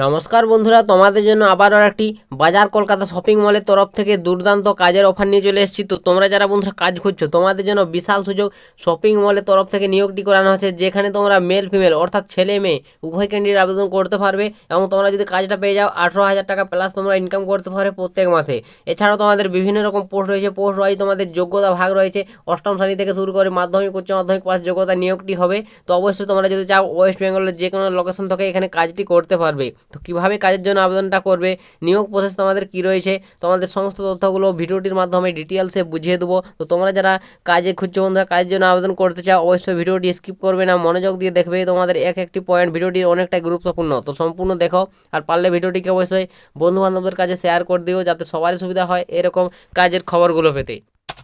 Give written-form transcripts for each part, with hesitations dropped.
নমস্কার বন্ধুরা, তোমাদের জন্য আবারও একটি বাজার কলকাতা শপিং মলের তরফ থেকে দুর্দান্ত কাজের অফার নিয়ে চলে এসেছি। তো তোমরা যারা বন্ধুরা কাজ খুঁজছো, তোমাদের জন্য বিশাল সুযোগ শপিং মলের তরফ থেকে নিয়োগটি করানো হচ্ছে, যেখানে তোমরা মেল ফিমেল অর্থাৎ ছেলে মেয়ে উভয় ক্যান্ডিডেট আবেদন করতে পারবে। এবং তোমরা যদি কাজটা পেয়ে যাও 18,000 টাকা প্লাস তোমরা ইনকাম করতে পারবে প্রত্যেক মাসে। এছাড়াও তোমাদের বিভিন্ন রকম পোস্ট রয়েছে, পোস্ট ওয়াইজ তোমাদের যোগ্যতা ভাগ রয়েছে। অষ্টম শ্রেণী থেকে শুরু করে মাধ্যমিক উচ্চ মাধ্যমিক পাস যোগ্যতা নিয়োগটি হবে। তো অবশ্যই তোমরা যদি চাও ওয়েস্ট বেঙ্গলের যে কোনো লোকেশন থেকে এখানে কাজটি করতে পারবে। তো কীভাবে কাজের জন্য আবেদনটা করবে, নিয়োগ প্রসেস তোমাদের কী রয়েছে, তোমাদের সমস্ত তথ্যগুলো ভিডিওটির মাধ্যমে ডিটেলসে বুঝিয়ে দেবো। তো তোমরা যারা কাজে খুঁজছো বন্ধুরা, কাজের জন্য আবেদন করতে চাও, অবশ্যই ভিডিওটি স্কিপ করবে না, মনোযোগ দিয়ে দেখবে। তোমাদের এক একটি পয়েন্ট ভিডিওটির অনেকটাই গুরুত্বপূর্ণ, তো সম্পূর্ণ দেখো। আর পারলে ভিডিওটিকে অবশ্যই বন্ধু বান্ধবদের কাছে শেয়ার করে দিও, যাতে সবারই সুবিধা হয় এরকম কাজের খবরগুলো পেতে।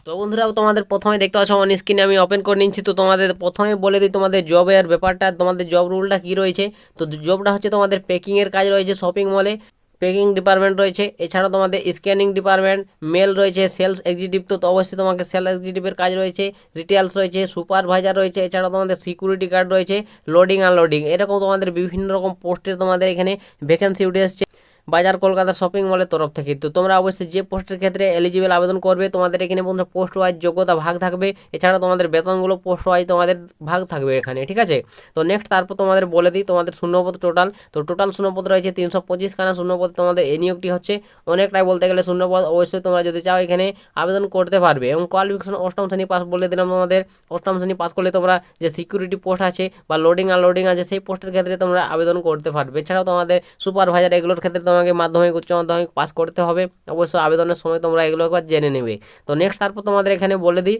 তো বন্ধুরা, তোমাদের প্রথমে দেখতে পাচ্ছ অন স্ক্রিনে আমি ওপেন করে নিচ্ছি। তো তোমাদের প্রথমে বলে দিই তোমাদের জবের ব্যাপারটা, তোমাদের জব রুলটা কী রয়েছে। তো জবটা হচ্ছে তোমাদের প্যাকিংয়ের কাজ রয়েছে শপিং মলে, প্যাকিং ডিপার্টমেন্ট রয়েছে। এছাড়াও তোমাদের স্ক্যানিং ডিপার্টমেন্ট, মেল রয়েছে, সেলস এক্সিকিউটিভ, তো অবশ্যই তোমাকে সেলস এক্সিকিউটিভের কাজ রয়েছে, রিটেলস রয়েছে, সুপারভাইজার রয়েছে। এছাড়াও তোমাদের সিকিউরিটি গার্ড রয়েছে, লোডিং আনলোডিং, এরকম তোমাদের বিভিন্ন রকম পোস্টে তোমাদের এখানে ভ্যাকেন্সি উঠে এসছে বাজার কলকাতা শপিং মলের তরফ থেকে। তো তোমরা অবশ্যই যে পোস্টের ক্ষেত্রে এলিজিবল আবেদন করবে, তোমাদের এখানে বন্ধুরা পোস্ট ওয়াইজ যোগ্যতা ভাগ থাকবে। এছাড়া তোমাদের বেতনগুলো পোস্ট ওয়াইজ তোমাদের ভাগ থাকবে এখানে, ঠিক আছে। তো নেক্সট তারপর তোমাদের বলে দিই তোমাদের শূন্যপদ টোটাল। তো টোটাল শূন্যপদ রয়েছে 325 খানা শূন্যপদ, তোমাদের এই নিয়োগটি হচ্ছে অনেকটাই বলতে গেলে শূন্যপদ। অবশ্যই তোমরা যদি চাও এখানে আবেদন করতে পারবে। এবং কোয়ালিফিকেশন অষ্টম শ্রেণী পাস বলে দিলাম তোমাদের। অষ্টম শ্রেণী পাস করলে তোমরা যে সিকিউরিটি পোস্ট আছে বা লোডিং আনলোডিং আছে, সেই পোস্টের ক্ষেত্রে তোমরা আবেদন করতে পারবে। এছাড়াও তোমাদের সুপারভাইজার এগুলোর ক্ষেত্রে তোমাকে মাধ্যমিক উচ্চ মাধ্যমিক পাস করতে হবে। অবশ্যই আবেদনের সময় তোমরা এগুলো একবার জেনে নেবে। তো নেক্সট তারপর তোমাদের এখানে বলে দিই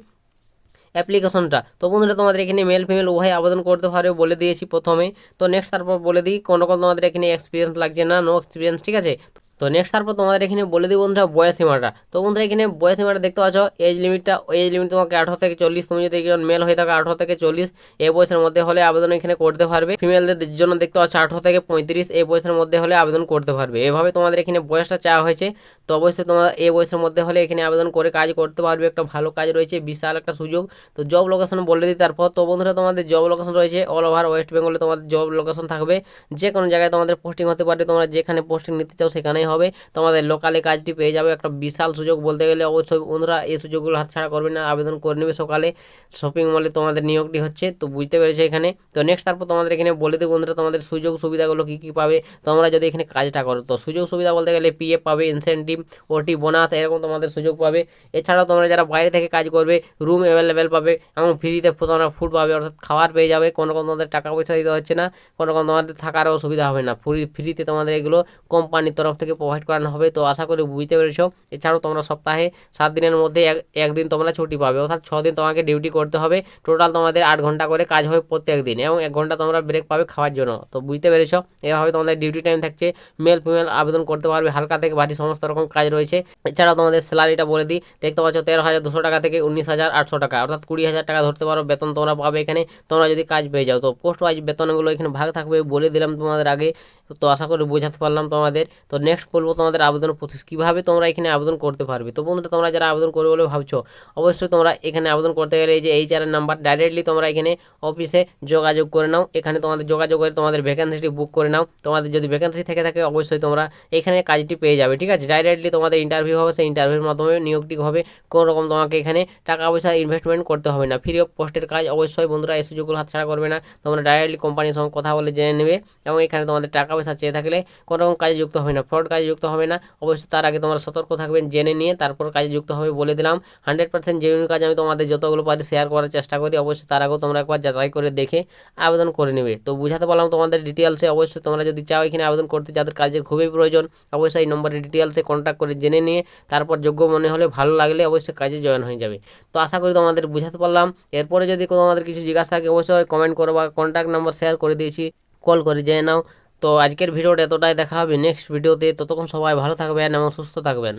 অ্যাপ্লিকেশনটা। তো বন্ধুরা, তোমাদের এখানে মেল ফিমেল উভয় আবেদন করতে পারবে বলে দিয়েছি প্রথমে। তো নেক্সট তারপর বলে দিই কোন তোমাদের এখানে এক্সপিরিয়েন্স লাগছে না, নো এক্সপিরিয়েন্স, ঠিক আছে। তো নেক্সট তারপর তোমাদের এখানে বলে দিই বন্ধুরা বয়স সীমাটা। তো বন্ধুরা এখানে বয়স সীমাটা দেখতে পাচ্ছ, এজ লিমিটটা, এজ লিমিট তোমাকে 18 থেকে 40। তুমি যদি একজন মেল হয়ে থাকো 18 থেকে 40 এই বয়সের মধ্যে হলে আবেদন এখানে করতে পারবে। ফিমেলদের জন্য দেখতে পাচ্ছ 18 থেকে 35 এই বয়সের মধ্যে হলে আবেদন করতে পারবে। এভাবে তোমাদের এখানে বয়সটা চাওয়া হয়েছে। তো অবশ্যই তোমরা এই বয়সের মধ্যে হলে এখানে আবেদন করে কাজ করতে পারবে। একটা ভালো কাজ রয়েছে, বিশাল একটা সুযোগ। তো জব লোকেশন বলে দিই তারপর। তো বন্ধুরা, তোমাদের জব লোকেশন রয়েছে অল ওভার ওয়েস্ট বেঙ্গলে, তোমাদের জব লোকেশন থাকবে। যে কোনো জায়গায় তোমাদের পোস্টিং হতে পারে, তোমরা যেখানে পোস্টিং নিতে চাও সেখানেই হবে। তোমাদের লোকালে কাজটি পেয়ে যাবে, একটা বিশাল সুযোগ বলতে গেলে। অবশ্যই বন্ধুরা এই সুযোগগুলো হাতছাড়া করবে না, আবেদন করে নেবে সকালে। শপিং মলে তোমাদের নিয়োগটি হচ্ছে, তো বুঝতে পেরেছো এখানে। তো নেক্সট তারপর তোমাদের এখানে বলে দিই বন্ধুরা তোমাদের সুযোগ সুবিধাগুলো কী কী পাবে তোমরা যদি এখানে কাজটা করো। তো সুযোগ সুবিধা বলতে গেলে পিএফ পাবে, ইনসেন্টিভ, ওটি, বোনাস, এরকম তোমাদের সুযোগ পাবে। এছাড়াও তোমরা যারা বাইরে থেকে কাজ করবে রুম অ্যাভেলেবেল পাবে, এবং ফ্রিতে তোমরা ফুড পাবে, অর্থাৎ খাবার পেয়ে যাবে। কোনো রকম তোমাদের টাকা পয়সা দিতে হচ্ছে না, কোনো রকম তোমাদের থাকারও সুবিধা হবে না, ফ্রিতে তোমাদের এগুলো কোম্পানির তরফ থেকে প্রোভাইড করানো হবে। তো আশা করি বুঝতে পেরেছো। এছাড়াও তোমরা সপ্তাহে 7 দিনের মধ্যে একদিন তোমরা ছুটি পাবে, অর্থাৎ 6 দিন তোমাকে ডিউটি করতে হবে। টোটাল তোমাদের 8 ঘন্টা করে কাজ হবে প্রত্যেক দিন, এবং 1 ঘন্টা তোমরা ব্রেক পাবে খাওয়ার জন্য। তো বুঝতে পেরেছো, এভাবে তোমাদের ডিউটি টাইম থাকছে। মেল ফিমেল আবেদন করতে পারবে, হালকা থেকে ভারী সমস্ত রকম কাজ রয়েছে। এছাড়াও তোমাদের স্যালারিটা বলে দিই, দেখতে পাচ্ছ 13,200 টাকা থেকে 19,800 টাকা, অর্থাৎ 20,000 টাকা ধরতে পারো বেতন তোমরা পাবে এখানে, তোমরা যদি কাজ পেয়ে যাও। তো পোস্ট ওয়াইজ বেতনগুলো এখানে ভাগ থাকবে বলে দিলাম তোমাদের আগে। তো আশা করি বোঝাতে পারলাম তোমাদের। তো নেক্সট বলবো তোমাদের আবেদন প্রসেস, কীভাবে তোমরা এখানে আবেদন করতে পারবে। তো বন্ধুরা, তোমরা যারা আবেদন করবে বলে ভাবছো, অবশ্যই তোমরা এখানে আবেদন করতে গেলে এই যে HR এর নাম্বার, ডাইরেক্টলি তোমরা এখানে অফিসে যোগাযোগ করে নাও। এখানে তোমাদের যোগাযোগ করে তোমাদের ভ্যাকেন্সিটি বুক করে নাও। তোমাদের যদি ভ্যাকেন্সি থেকে থাকে অবশ্যই তোমরা এখানে কাজটি পেয়ে যাবে, ঠিক আছে। ডাইরেক্টলি তোমাদের ইন্টারভিউ হবে, সেই ইন্টারভিউর মাধ্যমে নিয়োগটি হবে। কোনো রকম তোমাকে এখানে টাকা পয়সা ইনভেস্টমেন্ট করতে হবে না, ফ্রি অফ কস্টের কাজ। অবশ্যই বন্ধুরা এই সুযোগগুলো হাতছাড়া করবে না, তোমরা ডাইরেক্টলি কোম্পানির সঙ্গে কথা বলে জেনে নেবে। এবং এখানে তোমাদের টাকা পয়সা চেয়ে থাকলে কোনো রকম কাজে যুক্ত হবে না, ফ্রড কাজে যুক্ত হবে না। অবশ্যই তার আগে তোমরা সতর্ক থাকবেন, জেনে নিয়ে তারপর কাজে যুক্ত হবে বলে দিলাম। 100% জেনুইন কাজ আমি তোমাদের যতগুলো পারি শেয়ার করার চেষ্টা করি। অবশ্যই তার আগেও তোমরা একবার যাচাই করে দেখে আবেদন করে নেবে। তো বুঝাতে পারলাম তোমাদের ডিটেলসে। অবশ্যই তোমরা যদি চাও এখানে আবেদন করতে, যাদের কাজের খুবই প্রয়োজন, অবশ্যই এই নম্বরে ডিটেলসে কন্ট্যাক্ট করে জেনে নিয়ে তারপর যোগ্য মনে হলে, ভালো লাগলে অবশ্যই কাজে জয়েন হয়ে যাবে। তো আশা করি তোমাদের বুঝাতে পারলাম। এরপরে যদি তোমাদের কিছু জিজ্ঞাসা থাকে অবশ্যই কমেন্ট করো, বা কন্ট্যাক্ট নাম্বার শেয়ার করে দিয়েছি, কল করে জেনে নাও। তো আজকের ভিডিওটা এতটাই, দেখা হবে নেক্সট ভিডিওতে। ততক্ষণ সবাই ভালো থাকবেন এবং সুস্থ থাকবেন।